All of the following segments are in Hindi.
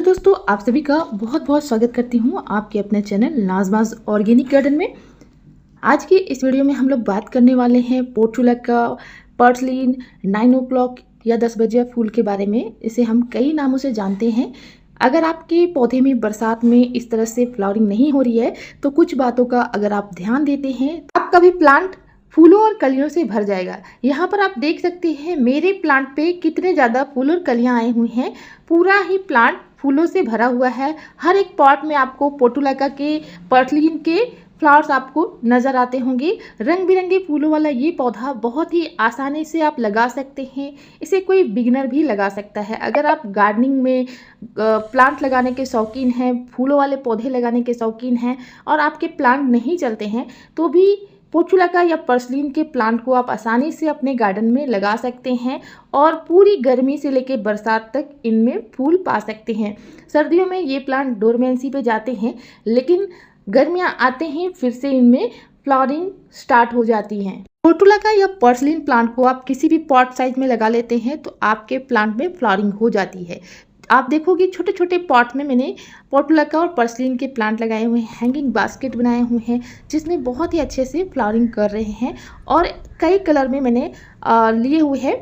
दोस्तों, आप सभी का बहुत बहुत स्वागत करती हूँ आपके अपने चैनल नाज़माज़ ऑर्गेनिक गार्डन में। आज की इस वीडियो में हम लोग बात करने वाले हैं पोर्टुलाका, पर्सलिन, 9 o'clock या 10 बजे फूल के बारे में। इसे हम कई नामों से जानते हैं। अगर आपके पौधे में बरसात में इस तरह से फ्लावरिंग नहीं हो रही है तो कुछ बातों का अगर आप ध्यान देते हैं तो आपका भी प्लांट फूलों और कलियों से भर जाएगा। यहाँ पर आप देख सकते हैं मेरे प्लांट पे कितने ज़्यादा फूल और कलियाँ आए हुए हैं। पूरा ही प्लांट फूलों से भरा हुआ है। हर एक पॉट में आपको पोर्टुलाका के, पर्सलिन के फ्लावर्स आपको नज़र आते होंगे। रंग बिरंगे फूलों वाला ये पौधा बहुत ही आसानी से आप लगा सकते हैं। इसे कोई बिगिनर भी लगा सकता है। अगर आप गार्डनिंग में प्लांट लगाने के शौकीन हैं, फूलों वाले पौधे लगाने के शौकीन हैं और आपके प्लांट नहीं चलते हैं तो भी पोर्टुलाका या पर्सलिन के प्लांट को आप आसानी से अपने गार्डन में लगा सकते हैं और पूरी गर्मी से लेकर बरसात तक इनमें फूल पा सकते हैं। सर्दियों में ये प्लांट डोरमेंसी पे जाते हैं, लेकिन गर्मियाँ आते हैं फिर से इनमें फ्लावरिंग स्टार्ट हो जाती हैं। पोर्टुलाका या पर्सलिन प्लांट को आप किसी भी पॉट साइज में लगा लेते हैं तो आपके प्लांट में फ्लावरिंग हो जाती है। आप देखोगे छोटे छोटे पॉट में मैंने पोर्टुलाका और पर्सलिन के प्लांट लगाए हुए हैं, हैंगिंग बास्केट बनाए हुए हैं जिसमें बहुत ही अच्छे से फ्लावरिंग कर रहे हैं और कई कलर में मैंने लिए हुए हैं।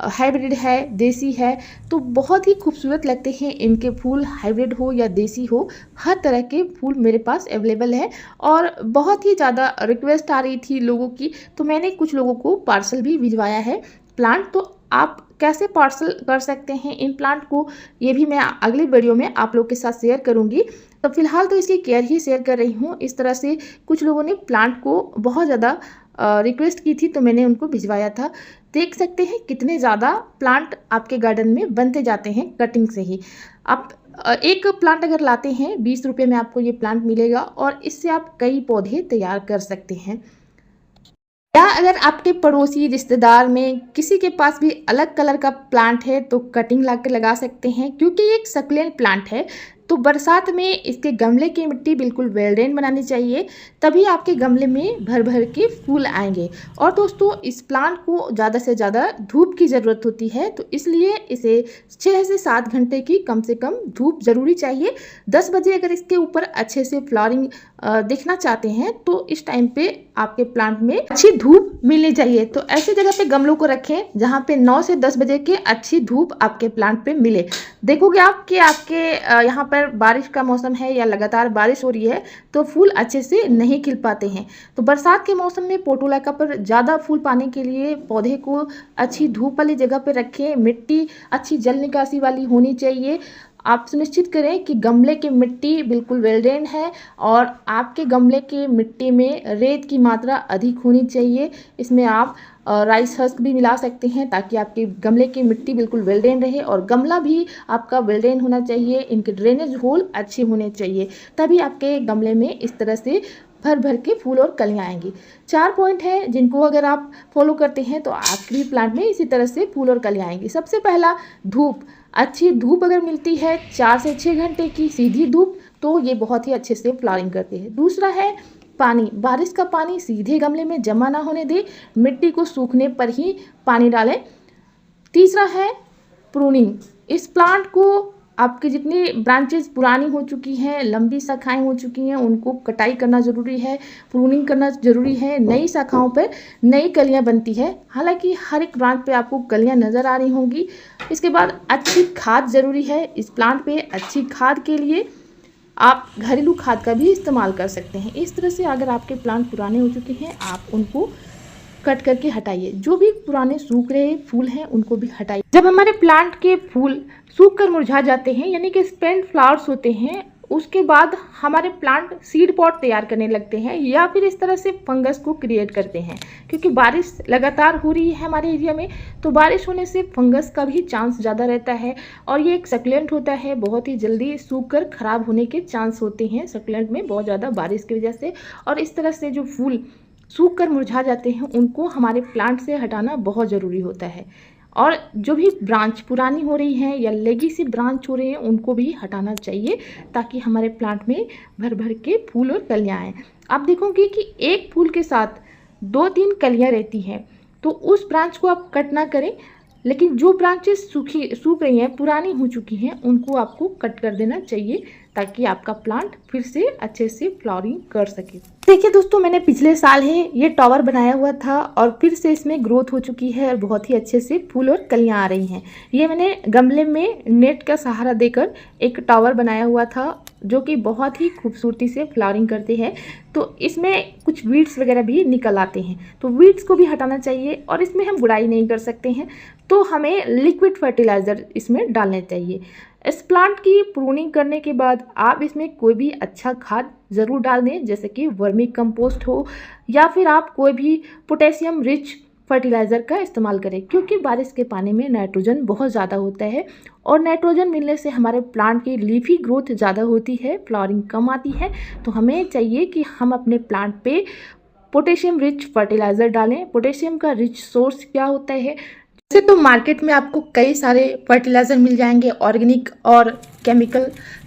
हाइब्रिड है, देसी है, तो बहुत ही खूबसूरत लगते हैं इनके फूल। हाइब्रिड हो या देसी हो, हर तरह के फूल मेरे पास अवेलेबल है और बहुत ही ज़्यादा रिक्वेस्ट आ रही थी लोगों की, तो मैंने कुछ लोगों को पार्सल भी भिजवाया है प्लांट। तो आप कैसे पार्सल कर सकते हैं इन प्लांट को, ये भी मैं अगली वीडियो में आप लोग के साथ शेयर करूंगी। तो फिलहाल तो इसकी केयर ही शेयर कर रही हूँ। इस तरह से कुछ लोगों ने प्लांट को बहुत ज़्यादा रिक्वेस्ट की थी तो मैंने उनको भिजवाया था। देख सकते हैं कितने ज़्यादा प्लांट आपके गार्डन में बनते जाते हैं कटिंग से ही। आप एक प्लांट अगर लाते हैं 20 रुपये में आपको ये प्लांट मिलेगा और इससे आप कई पौधे तैयार कर सकते हैं। या अगर आपके पड़ोसी रिश्तेदार में किसी के पास भी अलग कलर का प्लांट है तो कटिंग ला के लगा सकते हैं, क्योंकि ये एक सक्लेंट प्लांट है तो बरसात में इसके गमले की मिट्टी बिल्कुल वेल ड्रेन बनानी चाहिए, तभी आपके गमले में भर भर के फूल आएंगे। और दोस्तों, इस प्लांट को ज़्यादा से ज़्यादा धूप की ज़रूरत होती है, तो इसलिए इसे 6 से 7 घंटे की कम से कम धूप ज़रूरी चाहिए। 10 बजे अगर इसके ऊपर अच्छे से फ्लावरिंग देखना चाहते हैं तो इस टाइम पे आपके प्लांट में अच्छी धूप मिलनी चाहिए। तो ऐसी जगह पे गमलों को रखें जहाँ पे 9 से 10 बजे के अच्छी धूप आपके प्लांट पे मिले। देखोगे आप कि आपके यहाँ पर बारिश का मौसम है या लगातार बारिश हो रही है तो फूल अच्छे से नहीं खिल पाते हैं। तो बरसात के मौसम में पोर्टुलाका पर ज़्यादा फूल पाने के लिए पौधे को अच्छी धूप वाली जगह पर रखें। मिट्टी अच्छी जल निकासी वाली होनी चाहिए। आप सुनिश्चित करें कि गमले की मिट्टी बिल्कुल वेल ड्रेन है और आपके गमले की मिट्टी में रेत की मात्रा अधिक होनी चाहिए। इसमें आप राइस हस्क भी मिला सकते हैं ताकि आपके गमले की मिट्टी बिल्कुल वेल ड्रेन रहे और गमला भी आपका वेल ड्रेन होना चाहिए। इनके ड्रेनेज होल अच्छे होने चाहिए, तभी आपके गमले में इस तरह से भर भर के फूल और कलियाँ आएंगी। 4 पॉइंट हैं जिनको अगर आप फॉलो करते हैं तो आपके भी प्लांट में इसी तरह से फूल और कलियाँ आएंगी। सबसे पहला, धूप। अच्छी धूप अगर मिलती है 4 से 6 घंटे की सीधी धूप तो ये बहुत ही अच्छे से फ्लावरिंग करती है। दूसरा है पानी। बारिश का पानी सीधे गमले में जमा ना होने दे, मिट्टी को सूखने पर ही पानी डालें। तीसरा है प्रूनिंग। इस प्लांट को आपकी जितनी ब्रांचेस पुरानी हो चुकी हैं, लंबी शाखाएं हो चुकी हैं, उनको कटाई करना ज़रूरी है, प्रूनिंग करना ज़रूरी है। नई शाखाओं पर नई कलियां बनती है। हालांकि हर एक ब्रांच पे आपको कलियां नज़र आ रही होंगी। इसके बाद अच्छी खाद ज़रूरी है इस प्लांट पे। अच्छी खाद के लिए आप घरेलू खाद का भी इस्तेमाल कर सकते हैं। इस तरह से अगर आपके प्लांट पुराने हो चुके हैं आप उनको कट करके हटाइए। जो भी पुराने सूख रहे फूल हैं उनको भी हटाइए। जब हमारे प्लांट के फूल सूख कर मुरझा जाते हैं, यानी कि स्पेंट फ्लावर्स होते हैं, उसके बाद हमारे प्लांट सीड पॉट तैयार करने लगते हैं या फिर इस तरह से फंगस को क्रिएट करते हैं। क्योंकि बारिश लगातार हो रही है हमारे एरिया में, तो बारिश होने से फंगस का भी चांस ज़्यादा रहता है और ये एक सक्लेंट होता है, बहुत ही जल्दी सूख कर ख़राब होने के चांस होते हैं सक्लेंट में बहुत ज़्यादा बारिश की वजह से। और इस तरह से जो फूल सूख कर मुरझा जाते हैं उनको हमारे प्लांट से हटाना बहुत ज़रूरी होता है। और जो भी ब्रांच पुरानी हो रही हैं या लेगेसी ब्रांच हो रहे हैं उनको भी हटाना चाहिए ताकि हमारे प्लांट में भर भर के फूल और कलियाँ आएँ। आप देखोगे कि एक फूल के साथ 2-3 कलियाँ रहती हैं, तो उस ब्रांच को आप कट ना करें। लेकिन जो ब्रांचेस सूख रही हैं, पुरानी हो चुकी हैं, उनको आपको कट कर देना चाहिए ताकि आपका प्लांट फिर से अच्छे से फ्लावरिंग कर सके। देखिए दोस्तों, मैंने पिछले साल ही ये टॉवर बनाया हुआ था और फिर से इसमें ग्रोथ हो चुकी है और बहुत ही अच्छे से फूल और कलियां आ रही हैं। ये मैंने गमले में नेट का सहारा देकर एक टॉवर बनाया हुआ था जो कि बहुत ही खूबसूरती से फ्लावरिंग करते हैं। तो इसमें कुछ वीड्स वगैरह भी निकल आते हैं, तो वीड्स को भी हटाना चाहिए और इसमें हम गुड़ाई नहीं कर सकते हैं, तो हमें लिक्विड फर्टिलाइज़र इसमें डालने चाहिए। इस प्लांट की प्रूनिंग करने के बाद आप इसमें कोई भी अच्छा खाद ज़रूर डाल दें, जैसे कि वर्मी कंपोस्ट हो या फिर आप कोई भी पोटेशियम रिच फर्टिलाइज़र का इस्तेमाल करें, क्योंकि बारिश के पानी में नाइट्रोजन बहुत ज़्यादा होता है और नाइट्रोजन मिलने से हमारे प्लांट की लीफी ग्रोथ ज़्यादा होती है, फ्लावरिंग कम आती है। तो हमें चाहिए कि हम अपने प्लांट पे पोटेशियम रिच फर्टिलाइज़र डालें। पोटेशियम का रिच सोर्स क्या होता है? वैसे तो मार्केट में आपको कई सारे फर्टिलाइज़र मिल जाएंगे, ऑर्गेनिक और केमिकल,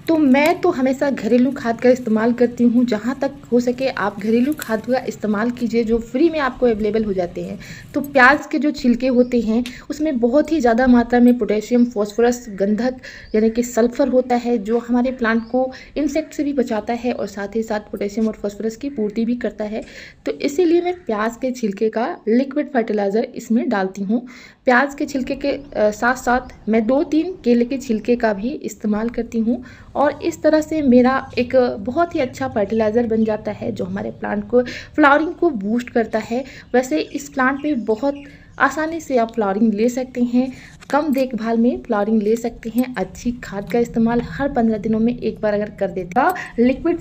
तो मैं तो हमेशा घरेलू खाद का इस्तेमाल करती हूँ। जहाँ तक हो सके आप घरेलू खाद का इस्तेमाल कीजिए जो फ्री में आपको अवेलेबल हो जाते हैं। तो प्याज के जो छिलके होते हैं उसमें बहुत ही ज़्यादा मात्रा में पोटेशियम, फॉस्फोरस, गंधक यानी कि सल्फर होता है, जो हमारे प्लांट को इंसेक्ट से भी बचाता है और साथ ही साथ पोटेशियम और फॉस्फोरस की पूर्ति भी करता है। तो इसीलिए मैं प्याज के छिलके का लिक्विड फर्टिलाइज़र इसमें डालती हूँ। प्याज के छिलके के साथ साथ मैं 2-3 केले के छिलके का भी इस्तेमाल करती हूँ और इस तरह से मेरा एक बहुत ही अच्छा फर्टिलाइज़र बन जाता है जो हमारे प्लांट को फ्लावरिंग को बूस्ट करता है। वैसे इस प्लांट पे बहुत आसानी से आप फ्लावरिंग ले सकते हैं, कम देखभाल में फ्लावरिंग ले सकते हैं। अच्छी खाद का इस्तेमाल हर 15 दिनों में एक बार अगर कर देता। लिक्विड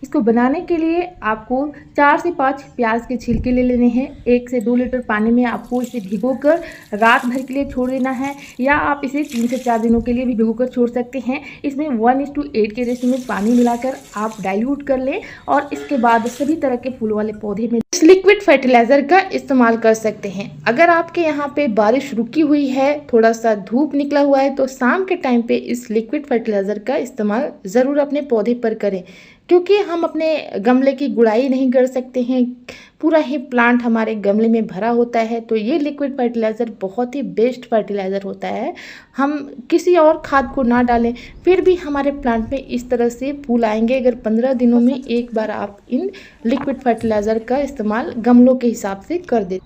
इसको बनाने के लिए आपको 4 से 5 प्याज के छिलके ले लेने हैं। 1 से 2 लीटर पानी में आपको इसे भिगोकर रात भर के लिए छोड़ देना है, या आप इसे 3 से 4 दिनों के लिए भी भिगोकर छोड़ सकते हैं। इसमें 1:8 के रेशियो में पानी मिलाकर आप डाइल्यूट कर लें और इसके बाद सभी तरह के फूल वाले पौधे में इस लिक्विड फर्टिलाइज़र का इस्तेमाल कर सकते हैं। अगर आपके यहाँ पे बारिश रुकी हुई है, थोड़ा सा धूप निकला हुआ है, तो शाम के टाइम पे इस लिक्विड फर्टिलाइज़र का इस्तेमाल ज़रूर अपने पौधे पर करें, क्योंकि हम अपने गमले की गुड़ाई नहीं कर सकते हैं, पूरा ही प्लांट हमारे गमले में भरा होता है। तो ये लिक्विड फर्टिलाइज़र बहुत ही बेस्ट फर्टिलाइज़र होता है। हम किसी और खाद को ना डालें फिर भी हमारे प्लांट में इस तरह से फूल आएंगे अगर 15 दिनों में एक बार आप इन लिक्विड फर्टिलाइज़र का इस्तेमाल गमलों के हिसाब से कर दें।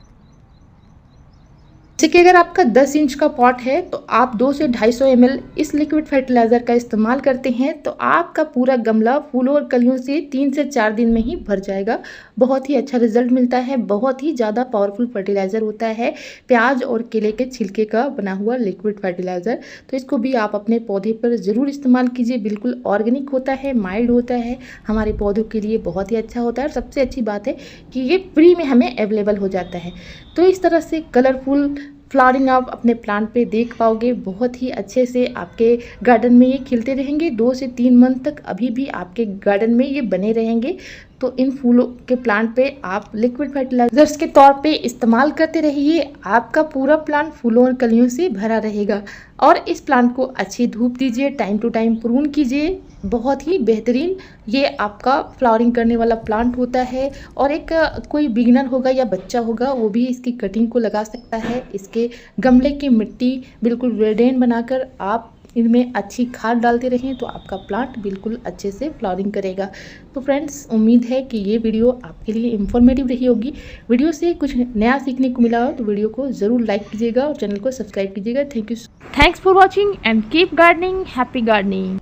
जैसे कि अगर आपका 10 इंच का पॉट है तो आप 200 से 250 ml इस लिक्विड फर्टिलाइज़र का इस्तेमाल करते हैं तो आपका पूरा गमला फूलों और कलियों से 3 से 4 दिन में ही भर जाएगा। बहुत ही अच्छा रिजल्ट मिलता है, बहुत ही ज़्यादा पावरफुल फर्टिलाइज़र होता है प्याज और केले के छिलके का बना हुआ लिक्विड फर्टिलाइज़र। तो इसको भी आप अपने पौधे पर ज़रूर इस्तेमाल कीजिए। बिल्कुल ऑर्गेनिक होता है, माइल्ड होता है, हमारे पौधों के लिए बहुत ही अच्छा होता है और सबसे अच्छी बात है कि ये फ्री में हमें अवेलेबल हो जाता है। तो इस तरह से कलरफुल फ्लावरिंग आप अपने प्लांट पे देख पाओगे। बहुत ही अच्छे से आपके गार्डन में ये खिलते रहेंगे 2 से 3 मंथ तक, अभी भी आपके गार्डन में ये बने रहेंगे। तो इन फूलों के प्लांट पे आप लिक्विड फर्टिलाइजर्स के तौर पे इस्तेमाल करते रहिए, आपका पूरा प्लांट फूलों और कलियों से भरा रहेगा। और इस प्लांट को अच्छी धूप दीजिए, टाइम टू टाइम प्रून कीजिए। बहुत ही बेहतरीन ये आपका फ्लावरिंग करने वाला प्लांट होता है और एक कोई बिगिनर होगा या बच्चा होगा वो भी इसकी कटिंग को लगा सकता है। इसके गमले की मिट्टी बिल्कुल रेडेन बनाकर आप इनमें अच्छी खाद डालते रहें तो आपका प्लांट बिल्कुल अच्छे से फ्लावरिंग करेगा। तो फ्रेंड्स, उम्मीद है कि ये वीडियो आपके लिए इंफॉर्मेटिव रही होगी। वीडियो से कुछ नया सीखने को मिला हो तो वीडियो को ज़रूर लाइक कीजिएगा और चैनल को सब्सक्राइब कीजिएगा। Thanks for watching and keep gardening, happy gardening.